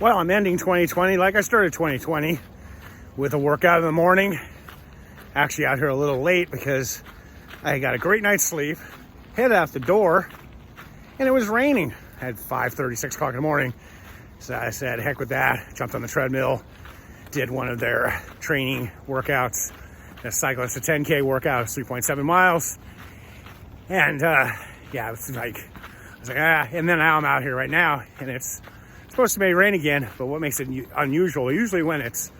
Well, I'm ending 2020 like I started 2020 with a workout in the morning. Actually out here a little late because I got a great night's sleep, headed out the door, and it was raining at 5:30, 6 o'clock in the morning. So I said, heck with that, jumped on the treadmill, did one of their training workouts, a cyclist, a 10K workout, 3.7 miles. And yeah, it's like, I was like, and then now I'm out here right now, and it's supposed to be rain again, but what makes it unusual, usually when it's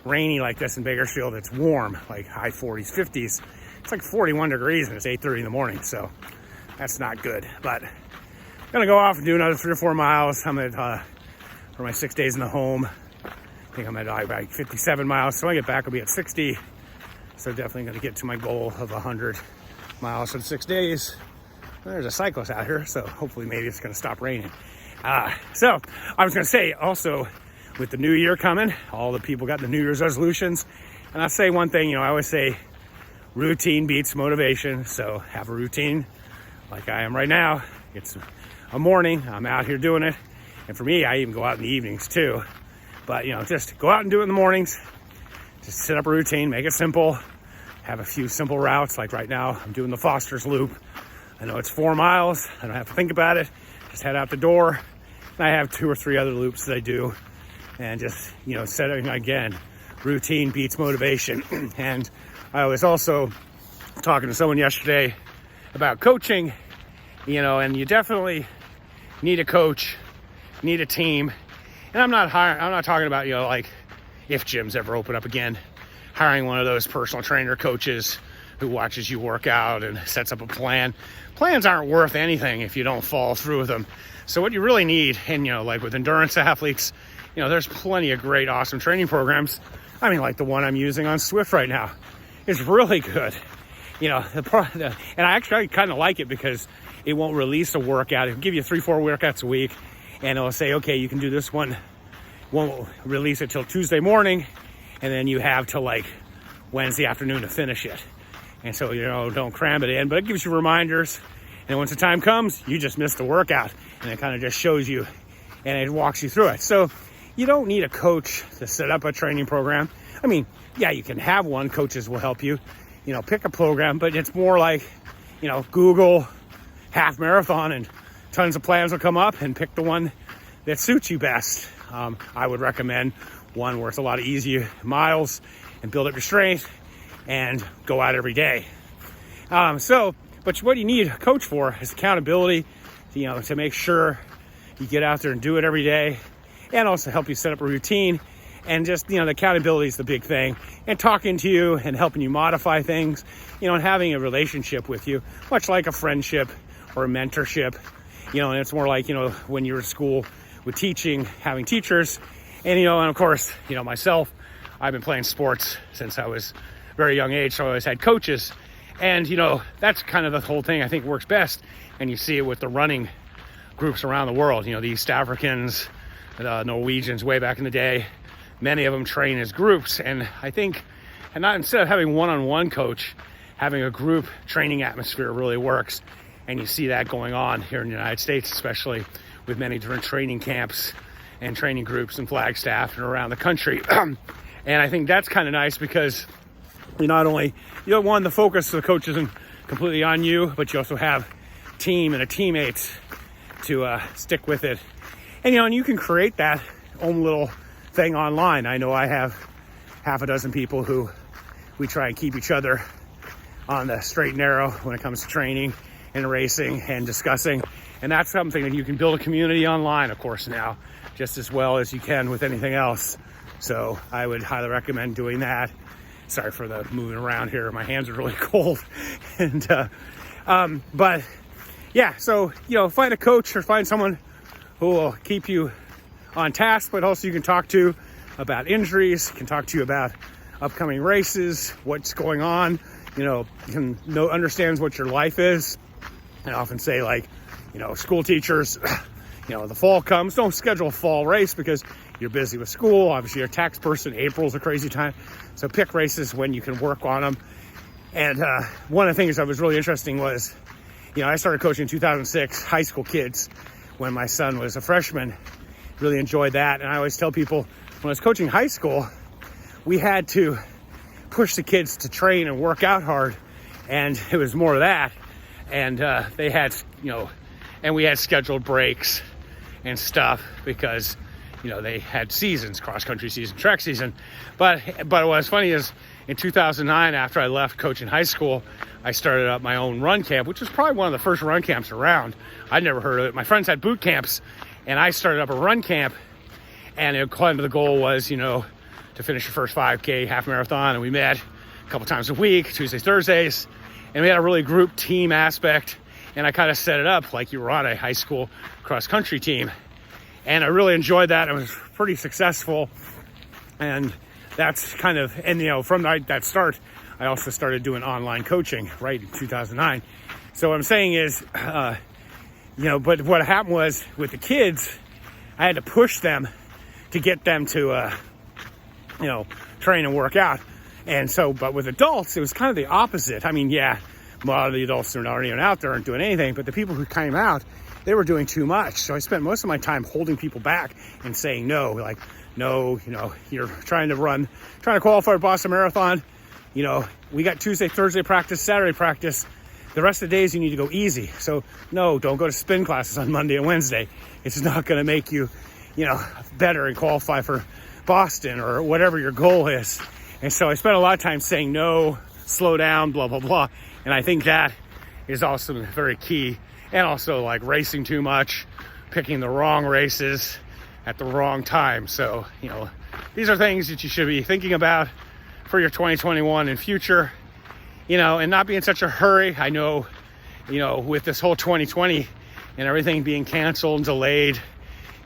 rainy like this in Bakersfield, it's warm, like high 40s, 50s. It's like 41 degrees and it's 8:30 in the morning, so that's not good. But I'm gonna go off and do another 3 or 4 miles. I'm at, for my 6 days in the home, I think I'm at like 57 miles, so when I get back I'll be at 60. So definitely gonna get to my goal of 100 miles for 6 days. There's a cyclist out here, so hopefully maybe it's gonna stop raining. So I was going to say also, with the new year coming, all the people got the New Year's resolutions. And I'll say one thing, I always say routine beats motivation. So have a routine like I am right now. It's a morning. I'm out here doing it. And for me, I even go out in the evenings too. But, just go out and do it in the mornings. Just set up a routine, make it simple. Have a few simple routes. Like right now, I'm doing the Foster's Loop. I know it's 4 miles. I don't have to think about it. Just head out the door. I have 2 or 3 other loops that I do, and just, setting again, routine beats motivation. And I was also talking to someone yesterday about coaching, and you definitely need a coach, need a team. And I'm not talking about, like if gyms ever open up again, hiring one of those personal trainer coaches who watches you work out and sets up a plan. Plans aren't worth anything if you don't follow through with them. So what you really need, and like with endurance athletes, there's plenty of great, awesome training programs. I mean, like the one I'm using on Swift right now is really good. And I actually kind of like it because it won't release a workout. It'll give you 3-4 workouts a week, and it'll say, okay, you can do this one. Won't release it till Tuesday morning, and then you have till like Wednesday afternoon to finish it. And so, don't cram it in, but it gives you reminders. And once the time comes, you just missed the workout. And it kind of just shows you and it walks you through it. So you don't need a coach to set up a training program. I mean, yeah, you can have one. Coaches will help you, pick a program, but it's more like, Google half marathon and tons of plans will come up, and pick the one that suits you best. I would recommend one where it's a lot of easy miles and build up your strength and go out every day. But what you need a coach for is accountability, to make sure you get out there and do it every day, and also help you set up a routine. And just, the accountability is the big thing, and talking to you and helping you modify things, and having a relationship with you, much like a friendship or a mentorship, and it's more like, when you're at school with teaching, having teachers, and of course, myself, I've been playing sports since I was a very young age, so I always had coaches. And, that's kind of the whole thing I think works best. And you see it with the running groups around the world. The East Africans, the Norwegians way back in the day, many of them train as groups. And I think, instead of having one-on-one coach, having a group training atmosphere really works. And you see that going on here in the United States, especially with many different training camps and training groups and Flagstaff and around the country. And I think that's kind of nice because you not only, the focus of the coach isn't completely on you, but you also have team and a teammates to stick with it. And, and you can create that own little thing online. I know I have half a dozen people who we try and keep each other on the straight and narrow when it comes to training and racing and discussing. And that's something that you can build a community online, of course, now, just as well as you can with anything else. So I would highly recommend doing that. Sorry for the moving around here. My hands are really cold. And, but yeah, so, find a coach or find someone who will keep you on task, but also you can talk to about injuries, can talk to you about upcoming races, what's going on, understands what your life is. I often say, like, school teachers, the fall comes, don't schedule a fall race because you're busy with school. Obviously, you're a tax person. April's a crazy time. So pick races when you can work on them. And one of the things that was really interesting was, I started coaching in 2006, high school kids, when my son was a freshman. really enjoyed that. And I always tell people, when I was coaching high school, we had to push the kids to train and work out hard, and it was more of that. And they had, and we had scheduled breaks and stuff because, they had seasons, cross-country season, track season. But what's funny is in 2009, after I left coaching high school, I started up my own run camp, which was probably one of the first run camps around. I'd never heard of it. My friends had boot camps, and I started up a run camp, and the goal was, to finish your first 5K, half marathon. And we met a couple times a week, Tuesdays, Thursdays, and we had a really group team aspect. And I kind of set it up like you were on a high school cross-country team. And I really enjoyed that. It was pretty successful. And that's kind of, from that start, I also started doing online coaching, right, in 2009. So what I'm saying is, but what happened was with the kids, I had to push them to get them to, train and work out. And so, but with adults, it was kind of the opposite. I mean, yeah, a lot of the adults are not even out there, aren't doing anything, but the people who came out, they were doing too much. So I spent most of my time holding people back and saying no, like, no, you're trying to qualify for Boston Marathon. We got Tuesday, Thursday practice, Saturday practice. The rest of the days you need to go easy. So no, don't go to spin classes on Monday and Wednesday. It's not going to make you, better and qualify for Boston or whatever your goal is. And so I spent a lot of time saying no, slow down, blah, blah, blah. And I think that is also very key. And also like racing too much, picking the wrong races at the wrong time. So, these are things that you should be thinking about for your 2021 and future, and not be in such a hurry. I know, with this whole 2020 and everything being canceled and delayed,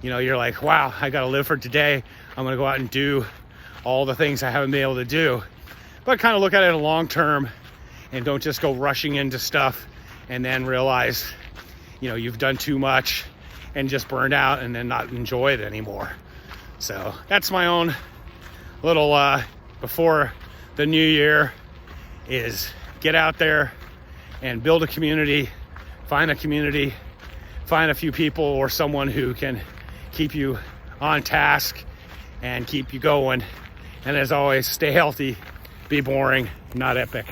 you're like, wow, I got to live for today. I'm going to go out and do all the things I haven't been able to do. But kind of look at it long term and don't just go rushing into stuff and then realize, you've done too much and just burned out and then not enjoy it anymore. So that's my own little before the new year is get out there and build a community, find a few people or someone who can keep you on task and keep you going. And as always, stay healthy, be boring, not epic.